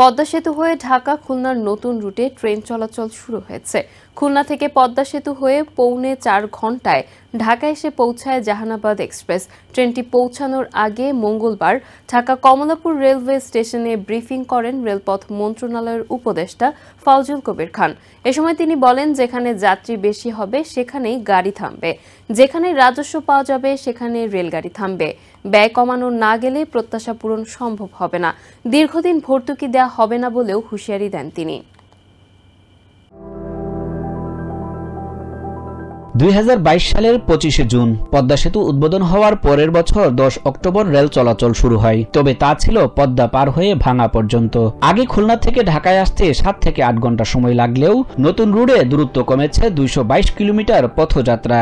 পদ্মা সেতু হয়ে ঢাকা খুলনার নতুন রুটে ট্রেন চলাচল শুরু হয়েছে। খুলনা থেকে পদ্মা সেতু হয়ে পৌনে 4 ঘন্টায় ঢাকা এসে পৌঁছায় জাহানাবাদ এক্সপ্রেস। ট্রেনটি পৌঁছানোর আগে মঙ্গলবার ঢাকা কমলাপুর রেলওয়ে স্টেশনে ব্রিফিং করেন রেলপথ মন্ত্রণালয়ের উপদেষ্টা ফাউজুল কবির খান। এ সময় তিনি বলেন, যেখানে যাত্রী বেশি হবে সেখানেই গাড়ি থামবে, যেখানে রাজস্ব পাওয়া যাবে সেখানে রেলগাড়ি থামবে। ব্যয় কমানো না গেলে প্রত্যাশা পূরণ সম্ভব হবে না। দীর্ঘদিন ভর্তুকি দেওয়া হবে না বলেও হুঁশিয়ারি দেন তিনি। 2022 সালের 25 জুন পদ্মা সেতু উদ্বোধন হওয়ার পরের বছর 10 অক্টোবর রেল চলাচল শুরু হয়। তবে তা ছিল পদ্মা পার হয়ে ভাঙা পর্যন্ত। আগে খুলনা থেকে ঢাকায় আসতে 7 থেকে 8 ঘন্টা সময় লাগলেও নতুন রুটে দূরত্ব কমেছে 222 কিলোমিটার পথযাত্রা।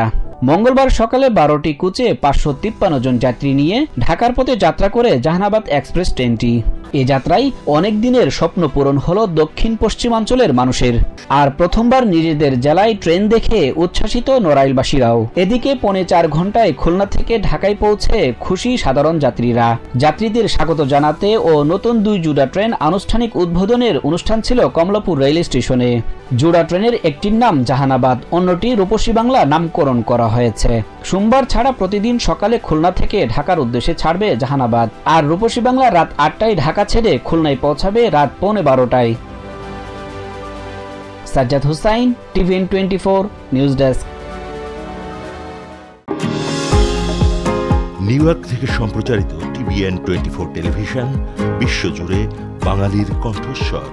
মঙ্গলবার সকালে 12টি কোচে 553 জন যাত্রী নিয়ে ঢাকার পথে যাত্রা করে জাহানাবাদ এক্সপ্রেস ট্রেনটি। এ যাত্রায় অনেক দিনের স্বপ্ন পূরণ হলো দক্ষিণ পশ্চিমাঞ্চলের মানুষের। আর প্রথমবার নিজেদের জেলায় ট্রেন দেখে উচ্ছ্বাসিত নড়াইলবাসীরাও। এদিকে পৌনে 4 ঘন্টায় খুলনা থেকে ঢাকায় পৌঁছে খুশি সাধারণ যাত্রীরা। যাত্রীদের স্বাগত জানাতে ও নতুন 2 জোড়া ট্রেন আনুষ্ঠানিক উদ্বোধনের অনুষ্ঠান ছিল কমলাপুর রেল স্টেশনে। জোড়া ট্রেনের একটির নাম জাহানাবাদ, অন্যটি রূপসী বাংলা নামকরণ করা হয়েছে। সোমবার ছাড়া প্রতিদিন সকালে খুলনা থেকে ঢাকার উদ্দেশ্যে ছাড়বে জাহানাবাদ, আর রূপসী বাংলা রাত 8টায় ঢাকা ছেড়ে খুলনায় পৌঁছাবে রাত পৌনে 12টায়। Sajjad Hussain, TVN 24 news desk. New York থেকে সম্প্রচারিত টিভিএন 24 টেলিভিশন বিশ্বজুড়ে বাঙালির কণ্ঠস্বর।